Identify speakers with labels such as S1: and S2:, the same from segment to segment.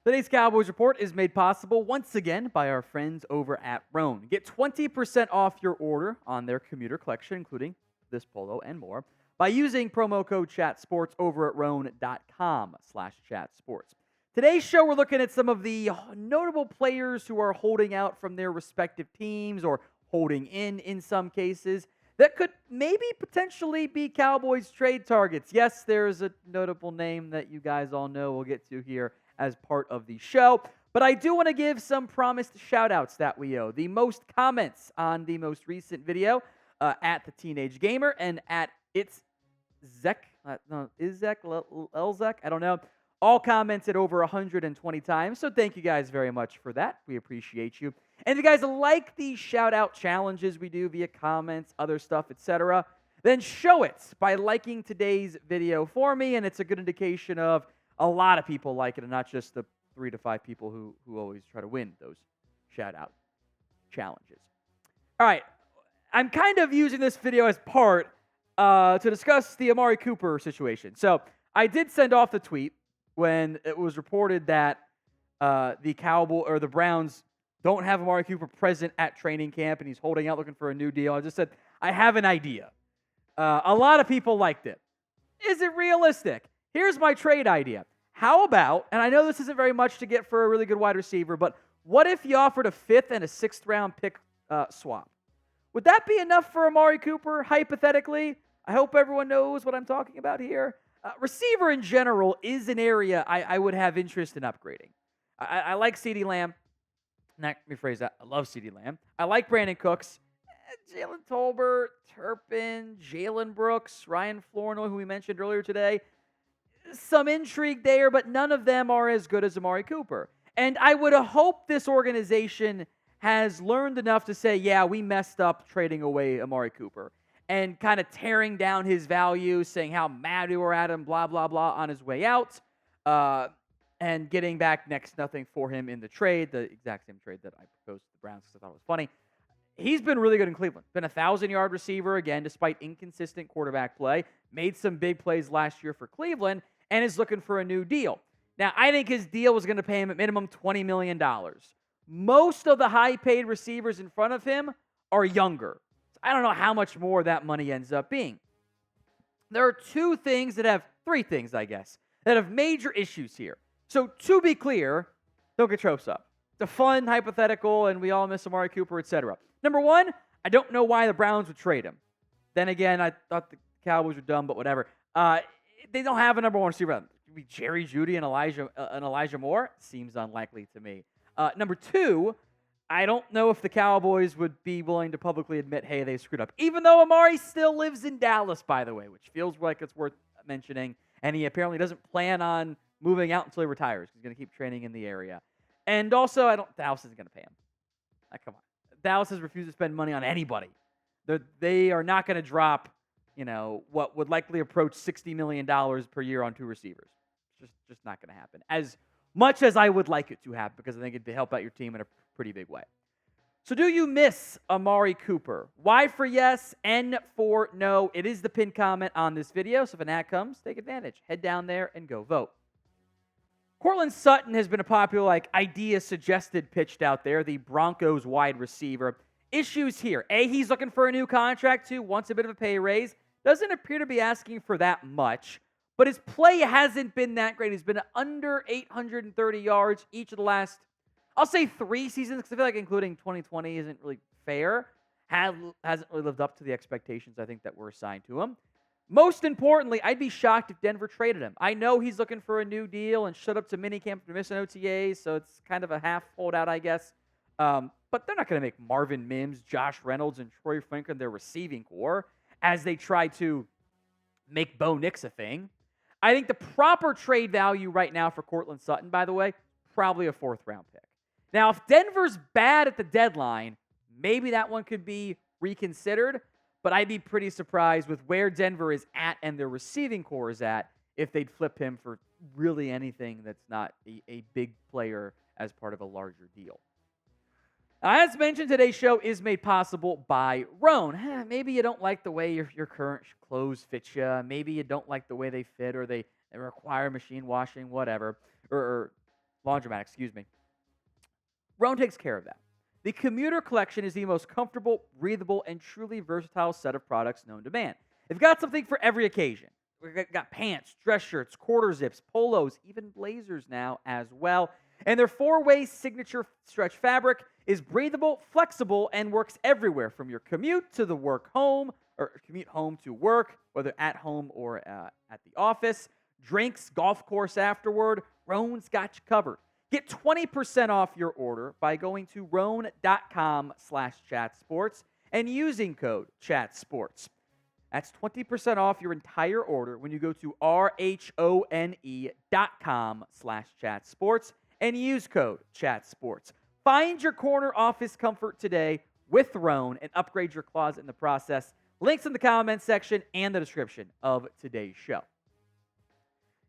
S1: Today's Cowboys Report is made possible once again by our friends over at Roan. Get 20% off your order on their commuter collection, including this polo and more, by using promo code ChatSports over at roan.com/chatsports. Today's show, we're looking at some of the notable players who are holding out from their respective teams or holding in some cases that could maybe potentially be Cowboys trade targets. Yes, there's a notable name that you guys all know we'll get to here as part of the show. But I do want to give some promised shout-outs that we owe. The most comments on the most recent video at the Teenage Gamer and at It's Zek, Elzek, I don't know. All commented over 120 times, so thank you guys very much for that. We appreciate you. And if you guys like the shout-out challenges we do via comments, other stuff, etc., then show it by liking today's video for me, and it's a good indication of a lot of people like it, and not just the 3 to 5 people who always try to win those shout-out challenges. All right, I'm kind of using this video as part to discuss the Amari Cooper situation. So I did send off the tweet when it was reported that the Browns don't have Amari Cooper present at training camp, and he's holding out looking for a new deal. I just said, I have an idea. A lot of people liked it. Is it realistic? Here's my trade idea. How about, and I know this isn't very much to get for a really good wide receiver, but what if you offered a 5th and a 6th round pick swap? Would that be enough for Amari Cooper, hypothetically? I hope everyone knows what I'm talking about here. Receiver in general is an area I would have interest in upgrading. I like CeeDee Lamb. Let me rephrase that. I love CeeDee Lamb. I like Brandon Cooks. Jalen Tolbert, Turpin, Jalen Brooks, Ryan Flournoy, who we mentioned earlier today. Some intrigue there, but none of them are as good as Amari Cooper. And I would hope this organization has learned enough to say, yeah, we messed up trading away Amari Cooper, and kind of tearing down his value, saying how mad we were at him, blah, blah, blah, on his way out, and getting back next nothing for him in the trade, the exact same trade that I proposed to the Browns because I thought it was funny. He's been really good in Cleveland. Been a 1,000-yard receiver, again, despite inconsistent quarterback play. Made some big plays last year for Cleveland, and is looking for a new deal. Now, I think his deal was going to pay him at minimum $20 million. Most of the high-paid receivers in front of him are younger. So I don't know how much more that money ends up being. There are three things, I guess, that have major issues here. So, to be clear, don't get tropes up. It's a fun hypothetical, and we all miss Amari Cooper, etc. Number one, I don't know why the Browns would trade him. Then again, I thought the Cowboys were dumb, but whatever. They don't have a number one receiver. It would be Jerry Jeudy and Elijah Moore. Seems unlikely to me. Number two, I don't know if the Cowboys would be willing to publicly admit, hey, they screwed up. Even though Amari still lives in Dallas, by the way, which feels like it's worth mentioning. And he apparently doesn't plan on moving out until he retires. He's going to keep training in the area. And also, Dallas isn't going to pay him. Come on. Dallas has refused to spend money on anybody. They are not going to drop, what would likely approach $60 million per year on 2 receivers. It's just not going to happen. As much as I would like it to happen, because I think it'd help out your team in a pretty big way. So do you miss Amari Cooper? Y for yes, N for no. It is the pinned comment on this video, so if an ad comes, take advantage. Head down there and go vote. Courtland Sutton has been a popular idea suggested pitched out there, the Broncos wide receiver. Issues here. A, he's looking for a new contract. 2, wants a bit of a pay raise. Doesn't appear to be asking for that much, but his play hasn't been that great. He's been under 830 yards each of the last, I'll say 3 seasons, because I feel like including 2020 isn't really fair. Hasn't really lived up to the expectations I think that were assigned to him. Most importantly, I'd be shocked if Denver traded him. I know he's looking for a new deal and showed up to minicamp for missing OTAs, so it's kind of a half holdout, I guess. But they're not going to make Marvin Mims, Josh Reynolds, and Troy Franklin their receiving core as they try to make Bo Nix a thing. I think the proper trade value right now for Courtland Sutton, by the way, probably a 4th-round pick. Now, if Denver's bad at the deadline, maybe that one could be reconsidered, but I'd be pretty surprised with where Denver is at and their receiving core is at if they'd flip him for really anything that's not a big player as part of a larger deal. As mentioned, today's show is made possible by Roan. Maybe you don't like the way your current clothes fit you. Maybe you don't like the way they fit, or they require machine washing, whatever. Or laundromat, excuse me. Roan takes care of that. The Commuter Collection is the most comfortable, breathable, and truly versatile set of products known to man. They've got something for every occasion. We've got pants, dress shirts, quarter zips, polos, even blazers now as well. And their 4-way signature stretch fabric is breathable, flexible, and works everywhere from your commute to the work home, or commute home to work, whether at home or at the office. Drinks, golf course afterward, Roan's got you covered. Get 20% off your order by going to roan.com/chatsports and using code chatsports. That's 20% off your entire order when you go to RHONE.com/chatsports and use code chatsports. Find your corner office comfort today with Roan and upgrade your closet in the process. Links in the comments section and the description of today's show.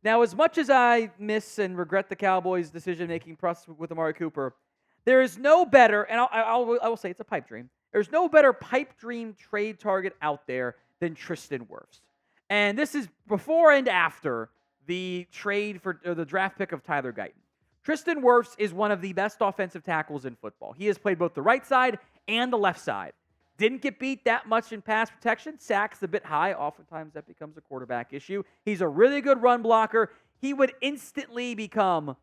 S1: Now, as much as I miss and regret the Cowboys' decision-making process with Amari Cooper, there is no better, and I will say it's a pipe dream, there's no better pipe dream trade target out there than Tristan Wirfs. And this is before and after the trade for the draft pick of Tyler Guyton. Tristan Wirfs is one of the best offensive tackles in football. He has played both the right side and the left side. Didn't get beat that much in pass protection. Sacks a bit high. Oftentimes that becomes a quarterback issue. He's a really good run blocker. He would instantly become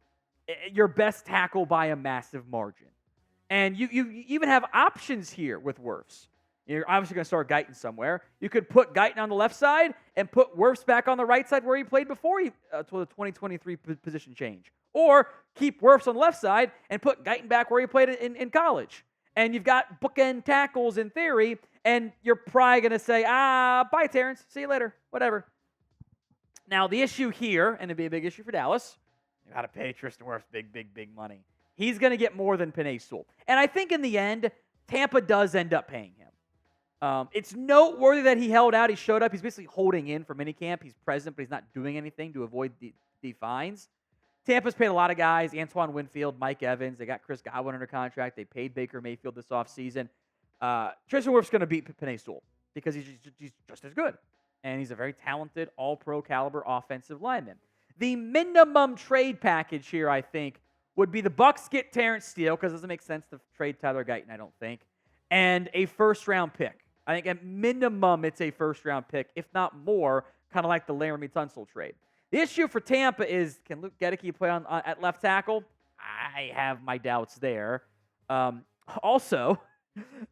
S1: your best tackle by a massive margin. And you even have options here with Wirfs. You're obviously going to start Guyton somewhere. You could put Guyton on the left side and put Wirfs back on the right side where he played before the 2023 position change. Or keep Wirfs on the left side and put Guyton back where he played in college. And you've got bookend tackles in theory, and you're probably going to say, bye, Terence. See you later. Whatever. Now, the issue here, and it'd be a big issue for Dallas, you got to pay Tristan Wirfs big money. He's going to get more than Penei Sewell. And I think in the end, Tampa does end up paying him. It's noteworthy that he held out. He showed up. He's basically holding in for minicamp. He's present, but he's not doing anything to avoid the fines. Tampa's paid a lot of guys, Antoine Winfield, Mike Evans. They got Chris Godwin under contract. They paid Baker Mayfield this offseason. Tristan Wirfs going to beat Penei Sewell because he's just as good. And he's a very talented, all-pro caliber offensive lineman. The minimum trade package here, I think, would be the Bucs get Terence Steele, because it doesn't make sense to trade Tyler Guyton, I don't think, and a first-round pick. I think at minimum it's a first-round pick, if not more, kind of like the Laramie Tunsil trade. The issue for Tampa is, can Luke Gedeke play at left tackle? I have my doubts there. Also,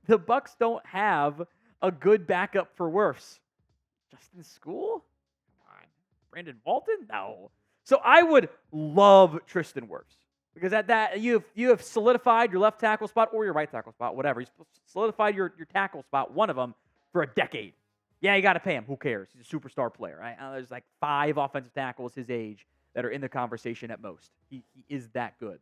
S1: the Bucs don't have a good backup for Wirfs. Justin School? Come on. Brandon Walton? No. So I would love Tristan Wirfs, because at that you have solidified your left tackle spot or your right tackle spot, whatever. You've solidified your tackle spot, one of them, for a decade. Yeah, you got to pay him. Who cares? He's a superstar player, right? There's like 5 offensive tackles his age that are in the conversation at most. He is that good.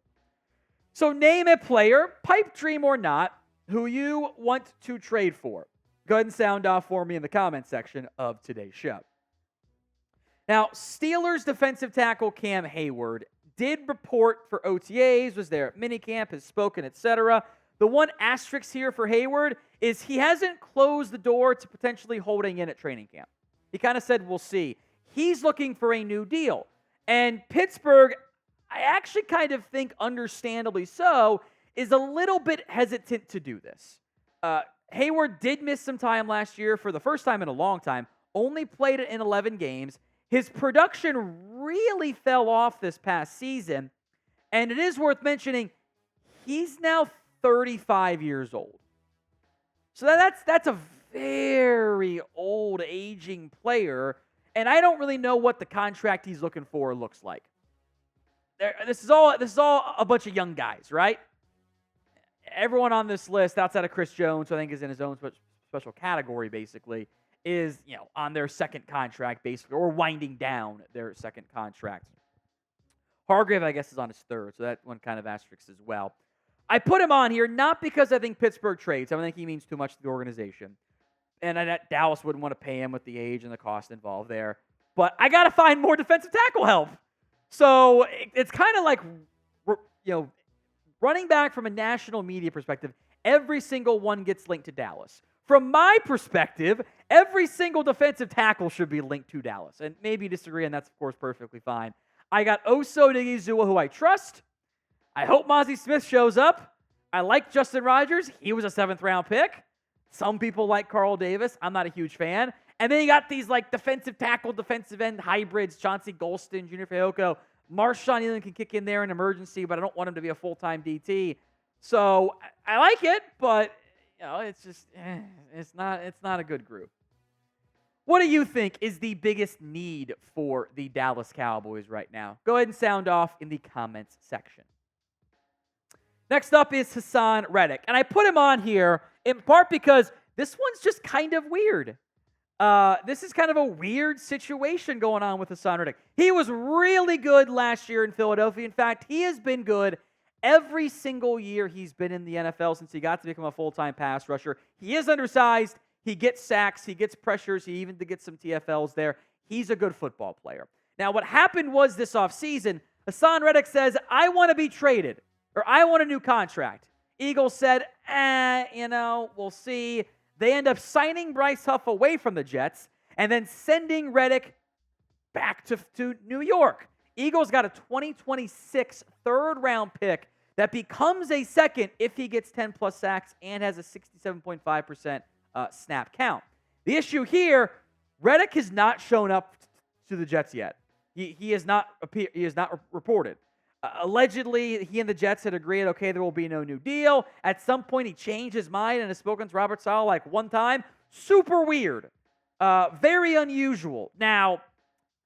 S1: So name a player, pipe dream or not, who you want to trade for. Go ahead and sound off for me in the comment section of today's show. Now, Steelers defensive tackle Cam Heyward did report for OTAs, was there at minicamp, has spoken, etc. The one asterisk here for Heyward is he hasn't closed the door to potentially holding in at training camp. He kind of said, we'll see. He's looking for a new deal. And Pittsburgh, I actually kind of think understandably so, is a little bit hesitant to do this. Heyward did miss some time last year for the first time in a long time, only played it in 11 games. His production really fell off this past season. And it is worth mentioning, he's now 35 years old. So that's a very old, aging player, and I don't really know what the contract he's looking for looks like. This is all a bunch of young guys, right? Everyone on this list, outside of Chris Jones, who I think is in his own special category, basically, is on their second contract, basically, or winding down their second contract. Hargrave, I guess, is on his third, so that one kind of asterisk as well. I put him on here not because I think Pittsburgh trades. I don't think he means too much to the organization. And Dallas wouldn't want to pay him with the age and the cost involved there. But I got to find more defensive tackle help. So it's kind of like, running back from a national media perspective, every single one gets linked to Dallas. From my perspective, every single defensive tackle should be linked to Dallas. And maybe you disagree, and that's, of course, perfectly fine. I got Oso Odighizuwa, who I trust. I hope Mozzie Smith shows up. I like Justin Rogers. He was a 7th-round pick. Some people like Carl Davis. I'm not a huge fan. And then you got these like defensive tackle, defensive end hybrids, Chauncey Golston, Junior Fehoko. Marshawn Elam can kick in there in emergency, but I don't want him to be a full-time DT. So I like it, but it's just it's not a good group. What do you think is the biggest need for the Dallas Cowboys right now? Go ahead and sound off in the comments section. Next up is Haason Reddick. And I put him on here in part because this one's just kind of weird. This is kind of a weird situation going on with Haason Reddick. He was really good last year in Philadelphia. In fact, he has been good every single year he's been in the NFL since he got to become a full-time pass rusher. He is undersized. He gets sacks. He gets pressures. He even gets some TFLs there. He's a good football player. Now, what happened was this offseason, Haason Reddick says, I want to be traded, or I want a new contract. Eagles said, we'll see. They end up signing Bryce Huff away from the Jets and then sending Reddick back to New York. Eagles got a 2026 third-round pick that becomes a second if he gets 10-plus sacks and has a 67.5% snap count. The issue here, Reddick has not shown up to the Jets yet. He has not reported. Allegedly, he and the Jets had agreed, okay, there will be no new deal. At some point, he changed his mind and has spoken to Robert Saleh like one time. Super weird. Very unusual. Now,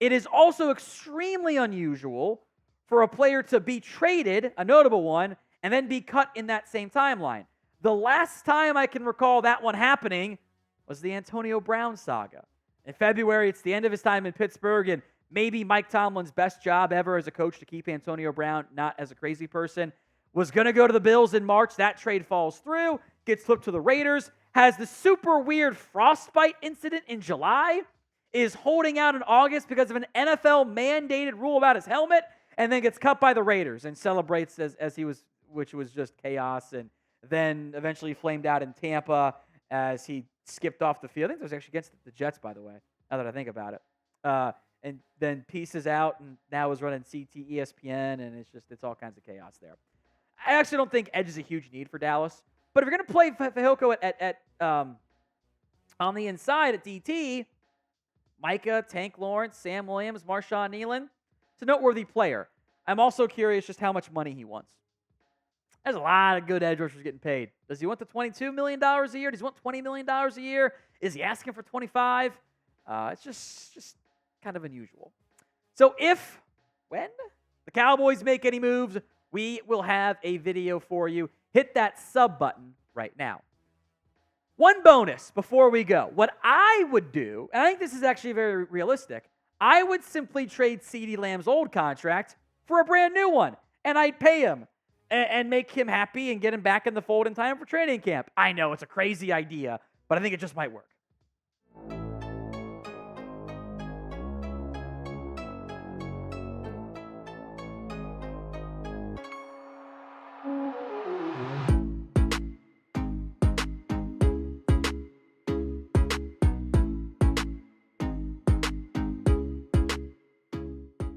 S1: it is also extremely unusual for a player to be traded, a notable one, and then be cut in that same timeline. The last time I can recall that one happening was the Antonio Brown saga. In February, it's the end of his time in Pittsburgh, and maybe Mike Tomlin's best job ever as a coach to keep Antonio Brown not as a crazy person. Was going to go to the Bills in March. That trade falls through, gets flipped to the Raiders, has the super weird frostbite incident in July, is holding out in August because of an NFL-mandated rule about his helmet, and then gets cut by the Raiders and celebrates as he was, which was just chaos, and then eventually flamed out in Tampa as he skipped off the field. I think it was actually against the Jets, by the way, now that I think about it. And then pieces out and now is running CT, ESPN, and it's all kinds of chaos there. I actually don't think edge is a huge need for Dallas, but if you're going to play Fehoko at on the inside at DT, Micah, Tank Lawrence, Sam Williams, Marshawn Elam, it's a noteworthy player. I'm also curious just how much money he wants. There's a lot of good edge rushers getting paid. Does he want the $22 million a year? Does he want $20 million a year? Is he asking for $25? It's just kind of unusual. So when the Cowboys make any moves, we will have a video for you. Hit that sub button right now. One bonus before we go. What I would do, and I think this is actually very realistic, I would simply trade CeeDee Lamb's old contract for a brand new one, and I'd pay him and make him happy and get him back in the fold in time for training camp. I know it's a crazy idea, but I think it just might work.